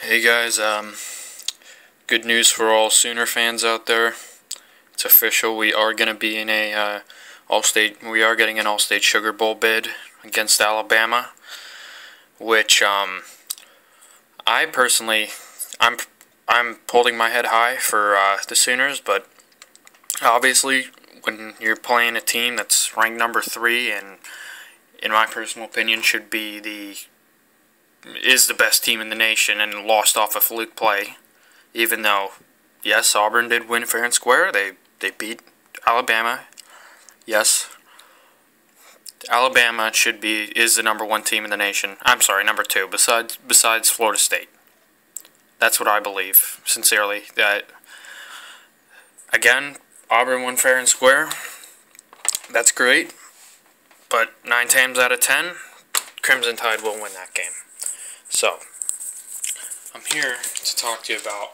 Hey guys, good news for all Sooner fans out there. It's official. We are going to be in a all-state. We are getting an all-state Sugar Bowl bid against Alabama, which I personally, I'm holding my head high for the Sooners, but obviously when you're playing a team that's ranked number 3 and, in my personal opinion, is the best team in the nation and lost off a fluke play, even though, yes, Auburn did win fair and square. They beat Alabama. Yes, Alabama is the number 1 team in the nation. I'm sorry, number 2 besides Florida State. That's what I believe, sincerely. That again, Auburn won fair and square. That's great, but 9 times out of 10, Crimson Tide will win that game. So, I'm here to talk to you about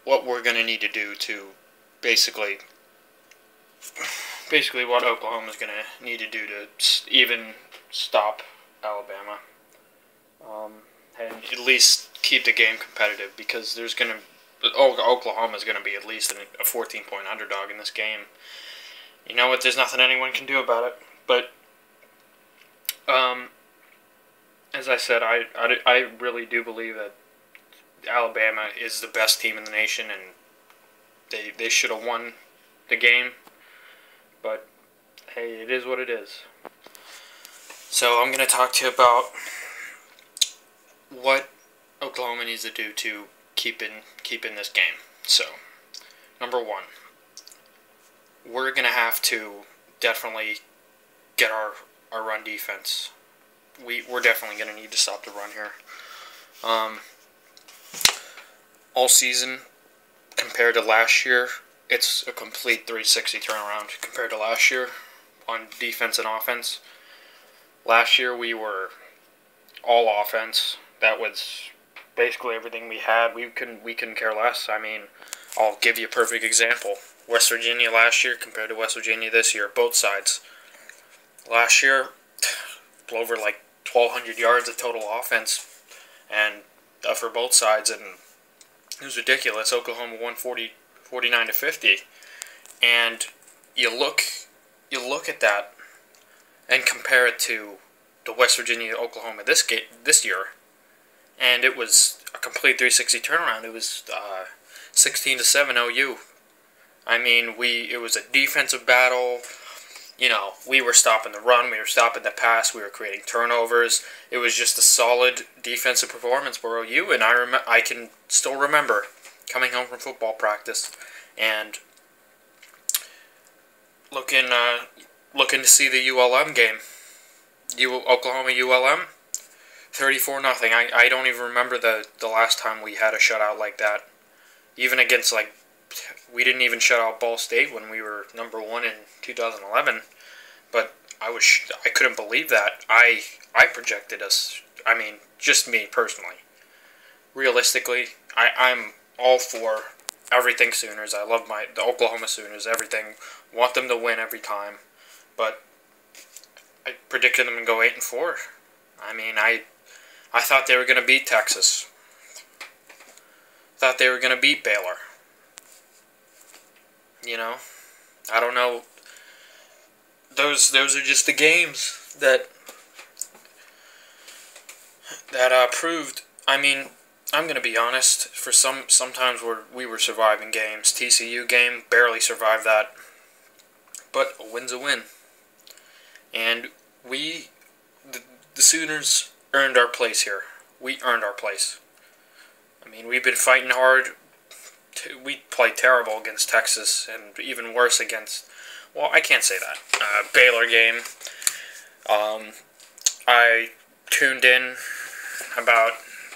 what we're going to need to do to basically what Oklahoma's going to need to do to even stop Alabama, and at least keep the game competitive, because Oklahoma's going to be at least a 14-point underdog in this game. You know what? There's nothing anyone can do about it, but as I said, I really do believe that Alabama is the best team in the nation, and they should have won the game. But hey, it is what it is. So I'm going to talk to you about what Oklahoma needs to do to keep in this game. So, number 1, we're going to have to definitely get our run defense. We're definitely going to need to stop the run here. All season, compared to last year, it's a complete 360 turnaround compared to last year on defense and offense. Last year we were all offense. That was basically everything we had. We couldn't care less. I mean, I'll give you a perfect example. West Virginia last year compared to West Virginia this year, both sides. Last year, over like 1,200 yards of total offense, and for both sides, and it was ridiculous. Oklahoma won 49-50, and you look at that and compare it to the West Virginia Oklahoma this year, and it was a complete 360 turnaround. It was 16-7 OU. I mean, it was a defensive battle. You know, we were stopping the run, we were stopping the pass, we were creating turnovers. It was just a solid defensive performance for OU, and I can still remember coming home from football practice and looking to see the ULM game. Oklahoma ULM, 34-0. I don't even remember the last time we had a shutout like that. Even against, we didn't even shut out Ball State when we were number 1 in 2011, but I couldn't believe that. I projected us. I mean, just me personally. Realistically, I'm all for everything Sooners. I love the Oklahoma Sooners. Everything. Want them to win every time, but I predicted them to go 8-4. I mean, I thought they were going to beat Texas. Thought they were going to beat Baylor. You know, I don't know. Those are just the games that proved. I mean, I'm gonna be honest. For sometimes we were surviving games. TCU game, barely survived that, but a win's a win. And the Sooners earned our place here. We earned our place. I mean, we've been fighting hard. We played terrible against Texas, and even worse against, well, I can't say that, Baylor game. I tuned in about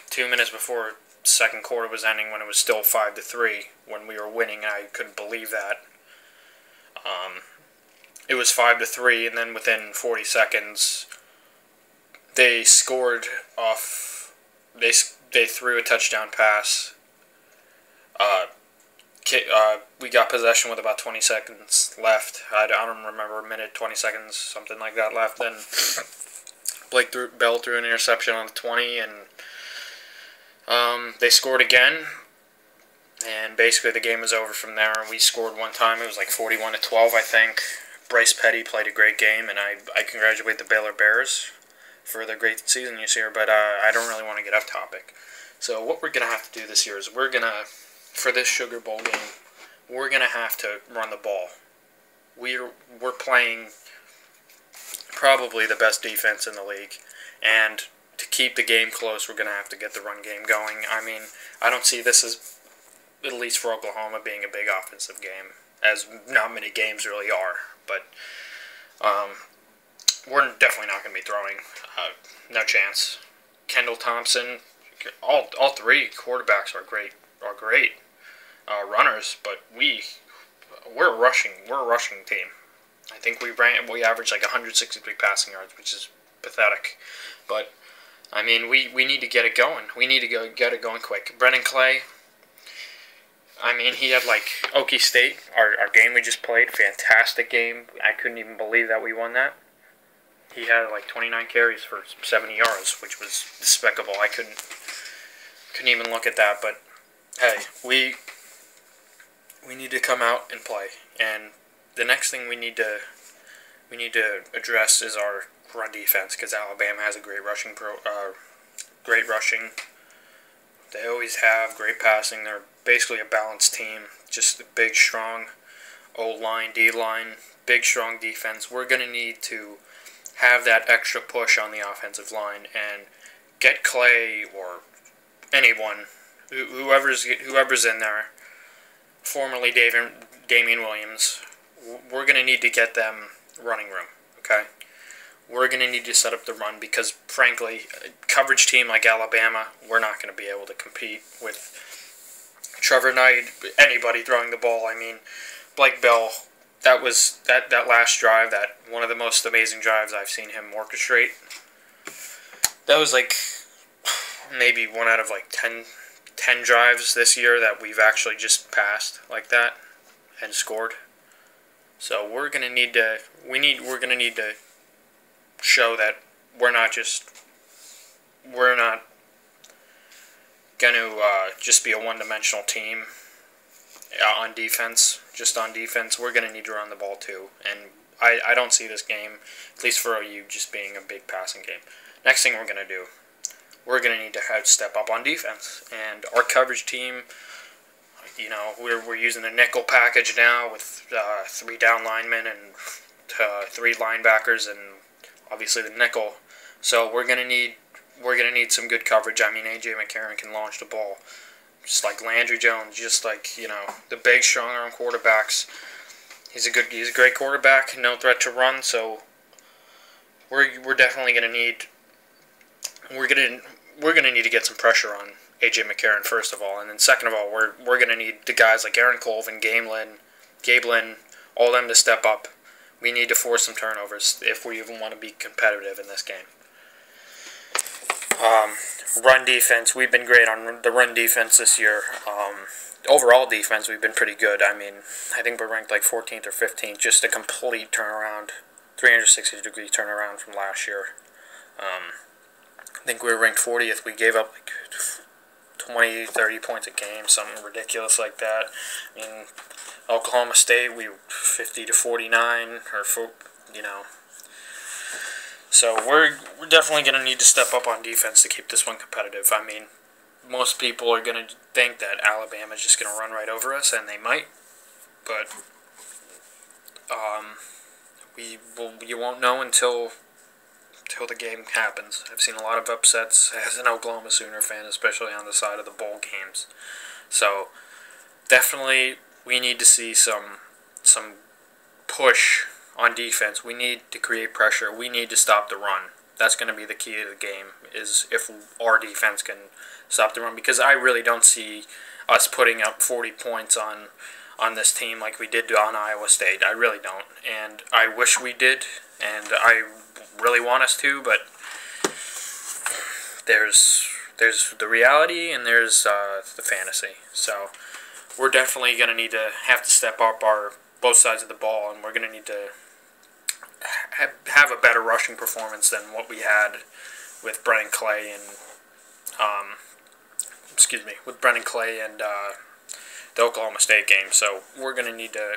2 minutes before second quarter was ending, when it was still 5-3, when we were winning, and I couldn't believe that. It was 5-3, and then within 40 seconds, they scored off, they threw a touchdown pass. We got possession with about 20 seconds left. I don't remember, a minute, 20 seconds, something like that left. Then Bell threw an interception on the 20, and they scored again. And basically the game was over from there. We scored one time. It was like 41-12, I think. Bryce Petty played a great game, and I congratulate the Baylor Bears for their great season this year, but I don't really want to get off topic. So what we're going to have to do this year is for this Sugar Bowl game, we're going to have to run the ball. We're playing probably the best defense in the league, and to keep the game close, we're going to have to get the run game going. I mean, I don't see this as, at least for Oklahoma, being a big offensive game, as not many games really are. But we're definitely not going to be throwing. No chance. Kendall Thompson, all three quarterbacks are great runners, but we're a rushing team. I think we average like 163 passing yards, which is pathetic. But I mean, we need to get it going. We need to get it going quick. Brennan Clay, I mean, he had like Okie State, our game we just played, fantastic game. I couldn't even believe that we won that. He had like 29 carries for 70 yards, which was despicable. I couldn't even look at that. But hey, we need to come out and play. And the next thing we need to address is our run defense, because Alabama has a great rushing. They always have great passing. They're basically a balanced team. Just a big, strong O-line, D-line, big, strong defense. We're going to need to have that extra push on the offensive line and get Clay or anyone, whoever's in there, formerly Damian Williams. We're going to need to get them running room, okay? We're going to need to set up the run because, frankly, a coverage team like Alabama, we're not going to be able to compete with Trevor Knight, anybody throwing the ball. I mean, Blake Bell, that was that last drive, that one of the most amazing drives I've seen him orchestrate. That was like maybe one out of like 10 drives this year that we've actually just passed like that and scored. So we're going to need to show that we're not going to just be a one-dimensional team on defense. Just on defense, we're going to need to run the ball too. And I don't see this game, at least for OU, just being a big passing game. Next thing we're going to do, we're going to need to step up on defense. And our coverage team, you know, we're using a nickel package now with 3 down linemen and 3 linebackers and obviously the nickel. So we're gonna need some good coverage. I mean, A.J. McCarron can launch the ball, just like Landry Jones, just like, you know, the big, strong arm quarterbacks. He's a great quarterback, no threat to run. So we're definitely gonna need to get some pressure on A.J. McCarron first of all, and then second of all, we're gonna need the guys like Aaron Colvin, Gabe Lynn, all them to step up. We need to force some turnovers if we even want to be competitive in this game. Run defense, we've been great on the run defense this year. Overall defense, we've been pretty good. I mean, I think we're ranked like 14th or 15th, just a complete turnaround, 360-degree turnaround from last year. I think we were ranked 40th. We gave up like 20, 30 points a game, something ridiculous like that. I mean, Oklahoma State, we were 50-49, you know. So we're definitely going to need to step up on defense to keep this one competitive. I mean, most people are going to think that Alabama's just going to run right over us, and they might. But you won't know until the game happens. I've seen a lot of upsets as an Oklahoma Sooner fan, especially on the side of the bowl games. So definitely we need to see some push on defense. We need to create pressure. We need to stop the run. That's going to be the key to the game, is if our defense can stop the run, because I really don't see us putting up 40 points on this team like we did on Iowa State. I really don't, and I wish we did, and I really want us to, but there's the reality and there's the fantasy. So we're definitely going to have to step up both sides of the ball, and we're going to need to have a better rushing performance than what we had with Brennan Clay and with Brennan Clay and the Oklahoma State game. So we're going to need to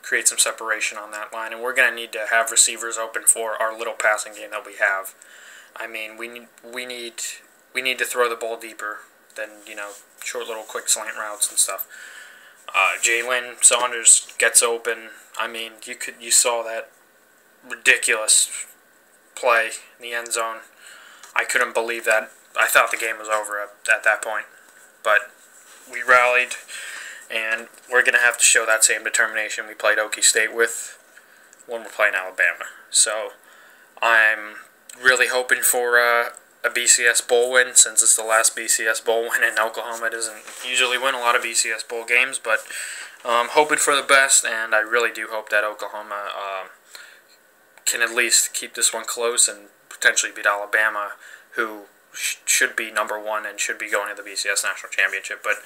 create some separation on that line, and we're going to need to have receivers open for our little passing game that we have. I mean, we need to throw the ball deeper than, short little quick slant routes and stuff. Jalen Saunders gets open. I mean, you saw that ridiculous play in the end zone. I couldn't believe that. I thought the game was over at that point. But we rallied, and we're going to have to show that same determination we played Okie State with when we're playing Alabama. So I'm really hoping for a BCS Bowl win, since it's the last BCS Bowl win, and Oklahoma doesn't usually win a lot of BCS Bowl games, but hoping for the best, and I really do hope that Oklahoma can at least keep this one close and potentially beat Alabama, who should be number one and should be going to the BCS National Championship. But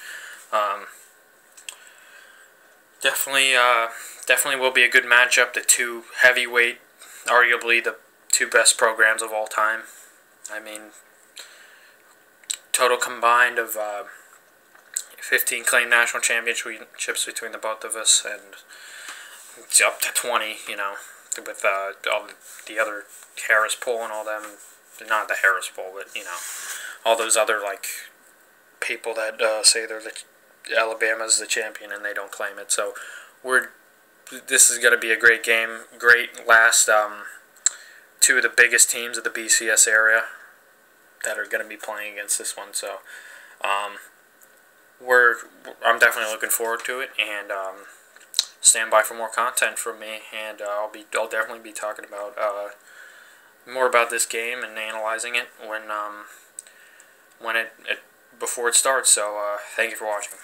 definitely will be a good matchup. The two heavyweight, arguably the two best programs of all time. I mean, total combined of 15 claimed national championships between the both of us, and it's up to 20, with all the other Harris Poll and all them. Not the Harris Poll, but, all those other, people that say Alabama's the champion and they don't claim it. So this is going to be a great game. Great last two of the biggest teams of the BCS area that are going to be playing against this one. So I'm definitely looking forward to it, and stand by for more content from me, and I'll definitely be talking about more about this game and analyzing it before it starts. So thank you for watching.